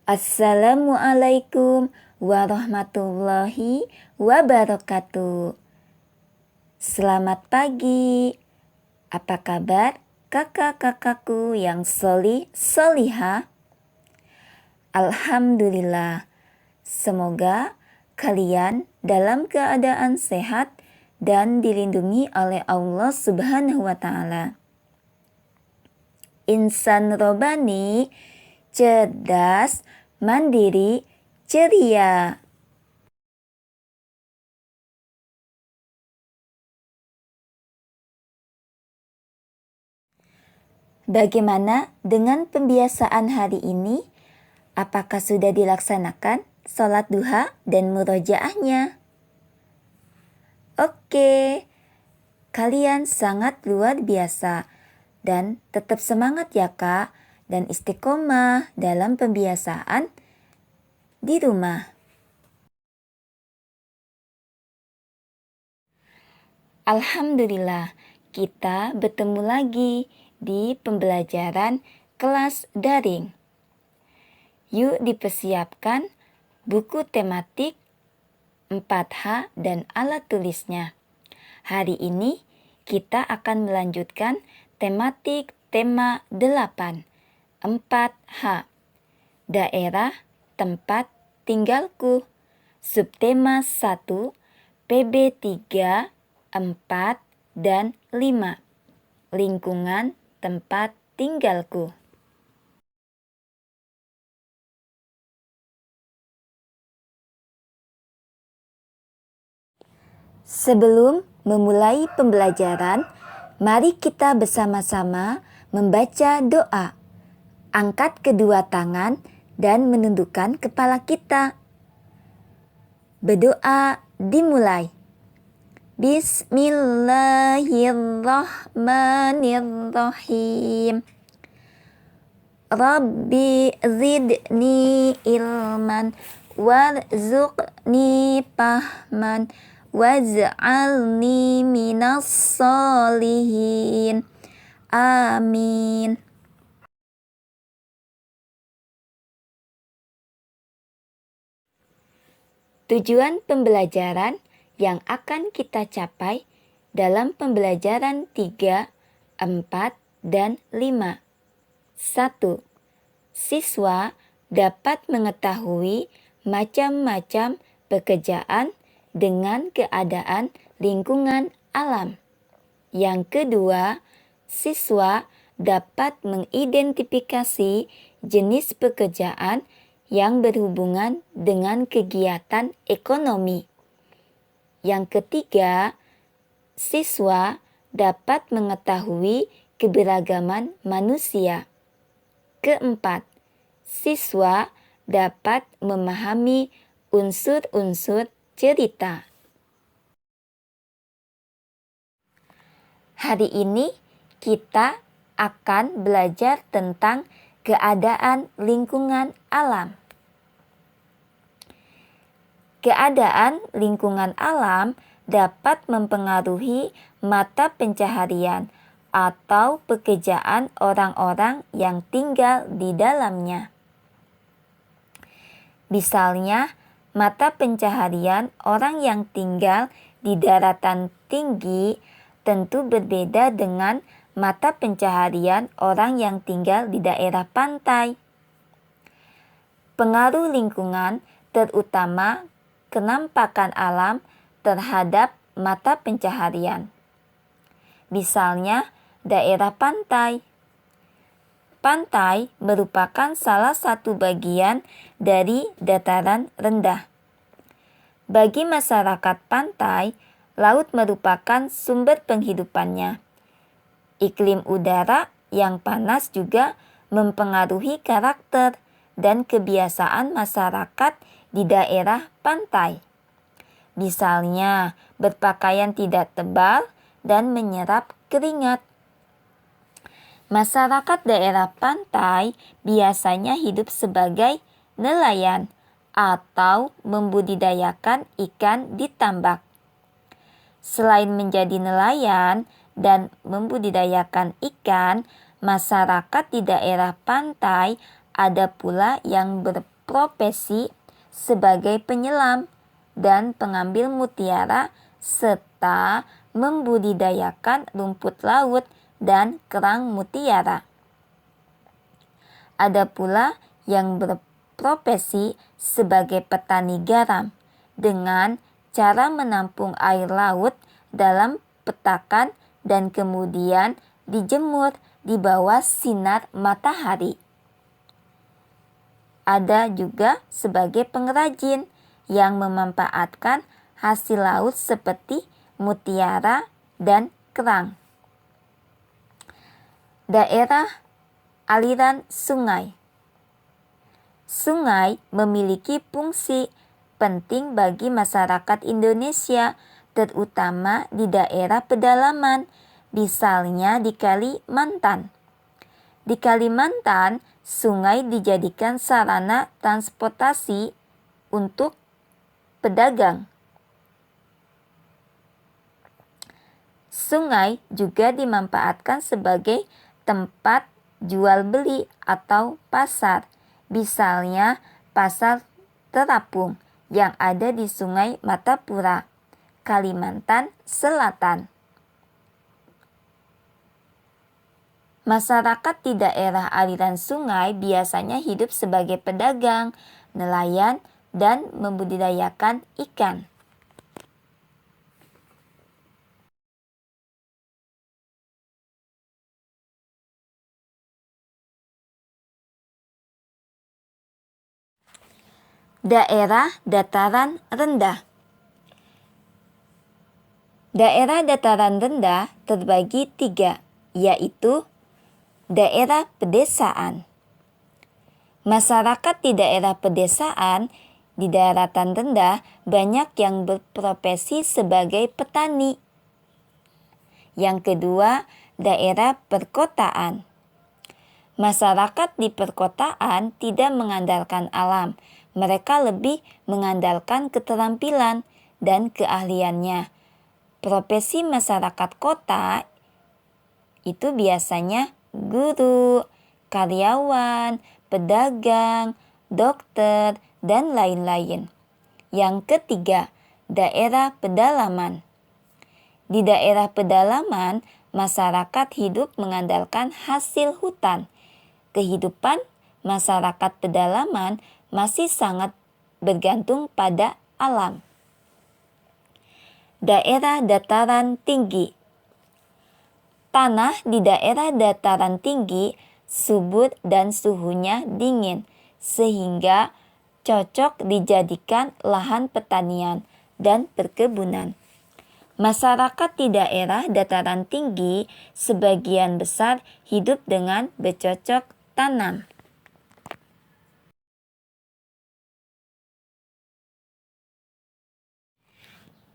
Assalamualaikum warahmatullahi wabarakatuh. Selamat pagi. Apa kabar kakak-kakakku yang solihah? Alhamdulillah. Semoga kalian dalam keadaan sehat dan dilindungi oleh Allah Subhanahu wa Ta'ala. Insan robani, cerdas, mandiri, ceria. Bagaimana dengan pembiasaan hari ini? Apakah sudah dilaksanakan sholat duha dan murojaahnya? Oke, kalian sangat luar biasa dan tetap semangat ya kak dan istiqomah dalam pembiasaan di rumah. Alhamdulillah, kita bertemu lagi di pembelajaran kelas daring. Yuk dipersiapkan buku tematik 4H dan alat tulisnya. Hari ini kita akan melanjutkan tematik tema 8, 4H. Daerah tempat tinggalku. Subtema 1, PB 3, 4, dan 5. Lingkungan tempat tinggalku. Sebelum memulai pembelajaran, mari kita bersama-sama membaca doa. Angkat kedua tangan dan menundukkan kepala kita. Berdoa dimulai. Bismillahirrahmanirrahim. Rabbi zidni ilman warzuqni fahman waj'alni minas solihin. Amin. Tujuan pembelajaran yang akan kita capai dalam pembelajaran 3, 4, dan 5. 1. Siswa dapat mengetahui macam-macam pekerjaan dengan keadaan lingkungan alam. Yang kedua, siswa dapat mengidentifikasi jenis pekerjaan yang berhubungan dengan kegiatan ekonomi. Yang ketiga, siswa dapat mengetahui keberagaman manusia. Keempat, siswa dapat memahami unsur-unsur cerita. Hari ini kita akan belajar tentang keadaan lingkungan alam. Keadaan lingkungan alam dapat mempengaruhi mata pencaharian atau pekerjaan orang-orang yang tinggal di dalamnya. Misalnya, mata pencaharian orang yang tinggal di daratan tinggi tentu berbeda dengan mata pencaharian orang yang tinggal di daerah pantai. Pengaruh lingkungan terutama kenampakan alam terhadap mata pencaharian. Misalnya, daerah pantai. Pantai merupakan salah satu bagian dari dataran rendah. Bagi masyarakat pantai, laut merupakan sumber penghidupannya. Iklim udara yang panas juga mempengaruhi karakter dan kebiasaan masyarakat di daerah pantai. Misalnya, berpakaian tidak tebal dan menyerap keringat. Masyarakat daerah pantai biasanya hidup sebagai nelayan atau membudidayakan ikan di tambak. Selain menjadi nelayan dan membudidayakan ikan, masyarakat di daerah pantai ada pula yang berprofesi sebagai penyelam dan pengambil mutiara serta membudidayakan rumput laut dan kerang mutiara. Ada pula yang berprofesi sebagai petani garam dengan cara menampung air laut dalam petakan dan kemudian dijemur di bawah sinar matahari. Ada juga sebagai pengrajin yang memanfaatkan hasil laut seperti mutiara dan kerang. Daerah aliran sungai. Sungai memiliki fungsi penting bagi masyarakat Indonesia, terutama di daerah pedalaman, misalnya di Kalimantan. Di Kalimantan, sungai dijadikan sarana transportasi untuk pedagang. Sungai juga dimanfaatkan sebagai tempat jual beli atau pasar, misalnya pasar terapung yang ada di Sungai Martapura, Kalimantan Selatan. Masyarakat di daerah aliran sungai biasanya hidup sebagai pedagang, nelayan, dan membudidayakan ikan. Daerah dataran rendah. Daerah dataran rendah terbagi 3, yaitu daerah pedesaan. Masyarakat di daerah pedesaan di daratan rendah banyak yang berprofesi sebagai petani. Yang kedua, daerah perkotaan. Masyarakat di perkotaan tidak mengandalkan alam. Mereka lebih mengandalkan keterampilan dan keahliannya. Profesi masyarakat kota itu biasanya guru, karyawan, pedagang, dokter, dan lain-lain. Yang ketiga, daerah pedalaman. Di daerah pedalaman, masyarakat hidup mengandalkan hasil hutan. Kehidupan masyarakat pedalaman masih sangat bergantung pada alam. Daerah dataran tinggi. Tanah di daerah dataran tinggi subur dan suhunya dingin, sehingga cocok dijadikan lahan pertanian dan perkebunan. Masyarakat di daerah dataran tinggi sebagian besar hidup dengan bercocok tanam.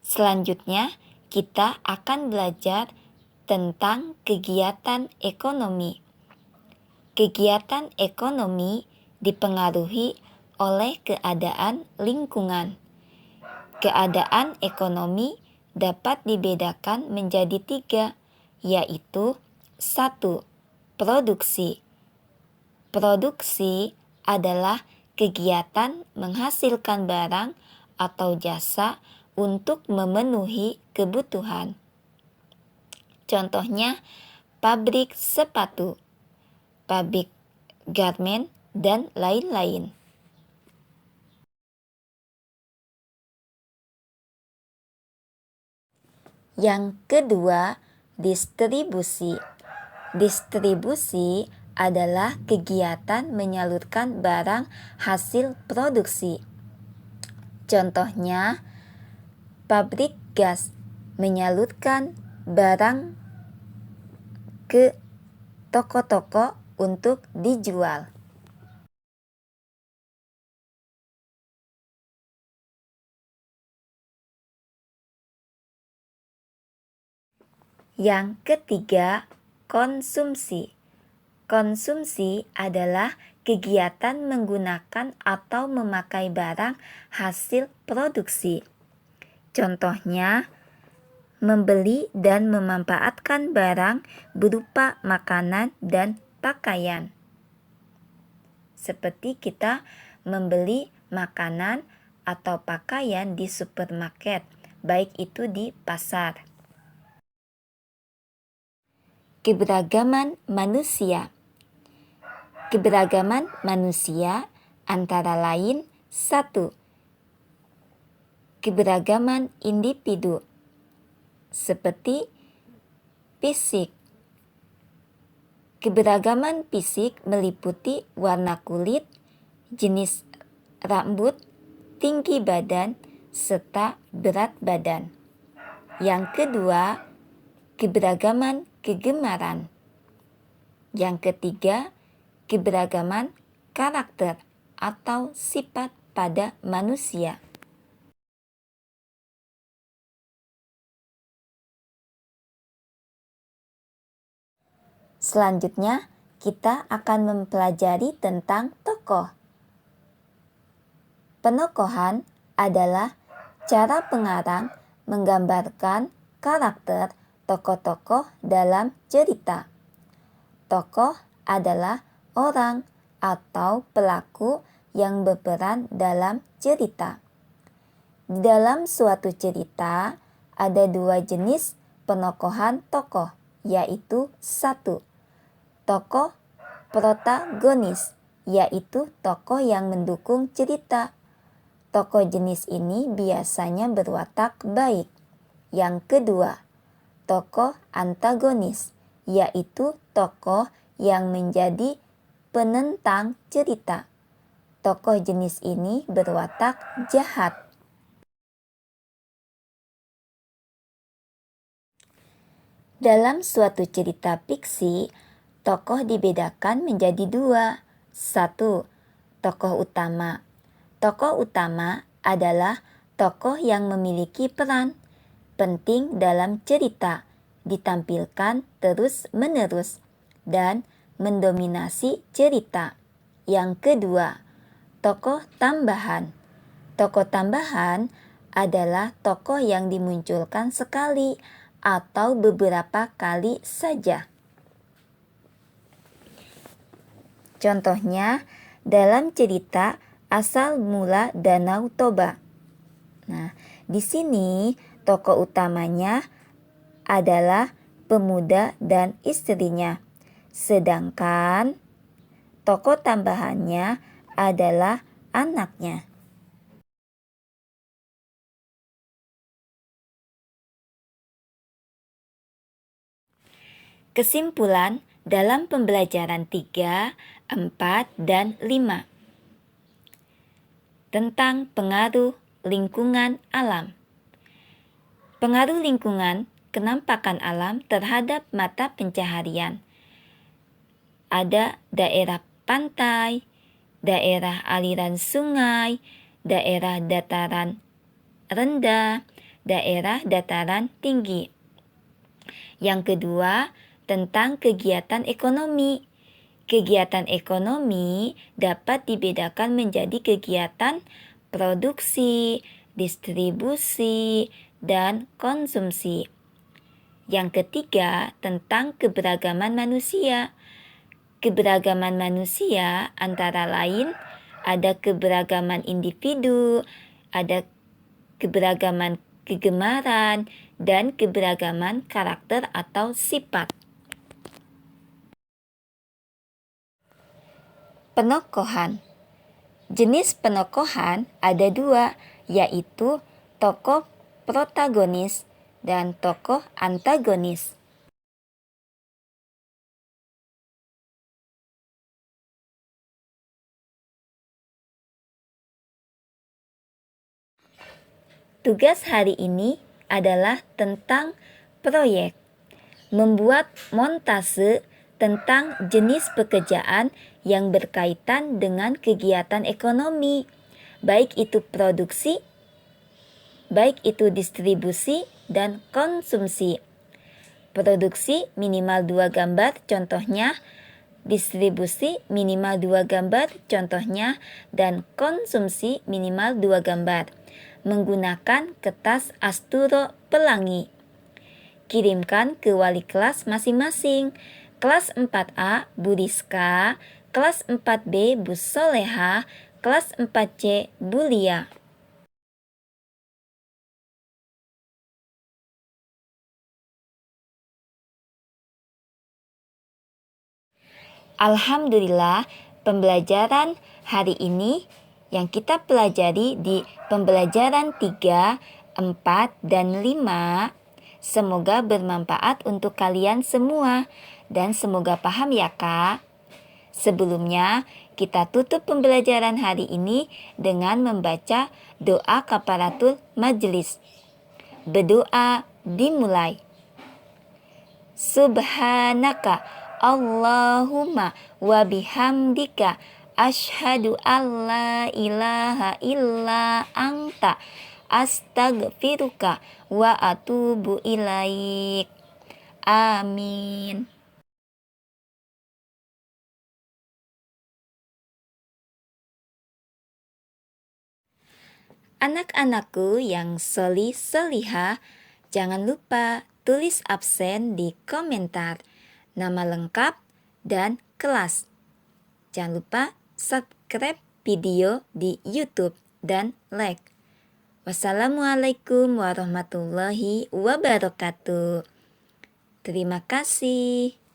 Selanjutnya, kita akan belajar tentang kegiatan ekonomi. Kegiatan ekonomi dipengaruhi oleh keadaan lingkungan. Keadaan ekonomi dapat dibedakan menjadi 3, yaitu 1. Produksi. Produksi adalah kegiatan menghasilkan barang atau jasa untuk memenuhi kebutuhan. Contohnya, pabrik sepatu, pabrik garmen, dan lain-lain. Yang kedua, distribusi. Distribusi adalah kegiatan menyalurkan barang hasil produksi. Contohnya, pabrik gas menyalurkan barang ke toko-toko untuk dijual. Yang ketiga, konsumsi. Konsumsi adalah kegiatan menggunakan atau memakai barang hasil produksi. Contohnya, membeli dan memanfaatkan barang berupa makanan dan pakaian. Seperti kita membeli makanan atau pakaian di supermarket, baik itu di pasar. Keberagaman manusia. Keberagaman manusia antara lain 1. Keberagaman individu seperti fisik. Keberagaman fisik meliputi warna kulit, jenis rambut, tinggi badan, serta berat badan. Yang kedua, keberagaman kegemaran. Yang ketiga, keberagaman karakter atau sifat pada manusia. Selanjutnya, kita akan mempelajari tentang tokoh. Penokohan adalah cara pengarang menggambarkan karakter tokoh-tokoh dalam cerita. Tokoh adalah orang atau pelaku yang berperan dalam cerita. Di dalam suatu cerita, ada 2 jenis penokohan tokoh, yaitu 1. Tokoh protagonis, yaitu tokoh yang mendukung cerita. Tokoh jenis ini biasanya berwatak baik. Yang kedua, tokoh antagonis, yaitu tokoh yang menjadi penentang cerita. Tokoh jenis ini berwatak jahat. Dalam suatu cerita fiksi, tokoh dibedakan menjadi 2. 1. Tokoh utama. Tokoh utama adalah tokoh yang memiliki peran penting dalam cerita, ditampilkan terus-menerus, dan mendominasi cerita. Yang kedua, tokoh tambahan. Tokoh tambahan adalah tokoh yang dimunculkan sekali atau beberapa kali saja. Contohnya, dalam cerita Asal Mula Danau Toba. Nah, di sini tokoh utamanya adalah pemuda dan istrinya, sedangkan tokoh tambahannya adalah anaknya. Kesimpulan dalam pembelajaran 3, 4, dan 5 tentang pengaruh lingkungan alam. Pengaruh lingkungan kenampakan alam terhadap mata pencaharian. Ada daerah pantai, daerah aliran sungai, daerah dataran rendah, daerah dataran tinggi. Yang kedua, tentang kegiatan ekonomi. Kegiatan ekonomi dapat dibedakan menjadi kegiatan produksi, distribusi, dan konsumsi. Yang ketiga, tentang keberagaman manusia. Keberagaman manusia antara lain ada keberagaman individu, ada keberagaman kegemaran, dan keberagaman karakter atau sifat. Penokohan. Jenis penokohan ada 2, yaitu tokoh protagonis dan tokoh antagonis. Tugas hari ini adalah tentang proyek, membuat montase tentang jenis pekerjaan yang berkaitan dengan kegiatan ekonomi, baik itu produksi, baik itu distribusi, dan konsumsi. Produksi minimal 2 gambar, contohnya, distribusi minimal 2 gambar, contohnya, dan konsumsi minimal 2 gambar, menggunakan kertas Asturo Pelangi. Kirimkan ke wali kelas masing-masing. Kelas 4A Bu Rizka, kelas 4B Bu Soleha, kelas 4C Bulia. Alhamdulillah, pembelajaran hari ini yang kita pelajari di pembelajaran 3, 4, dan 5 semoga bermanfaat untuk kalian semua dan semoga paham ya Kak. Sebelumnya, kita tutup pembelajaran hari ini dengan membaca doa kafaratul majelis. Berdoa dimulai. Subhanaka Allahumma wa bihamdika asyhadu an la ilaha illa anta astaghfiruka wa atubu ilaik. Amin. Anak-anakku yang solih-solihah, jangan lupa tulis absen di komentar, nama lengkap dan kelas. Jangan lupa subscribe video di YouTube dan like. Wassalamualaikum warahmatullahi wabarakatuh. Terima kasih.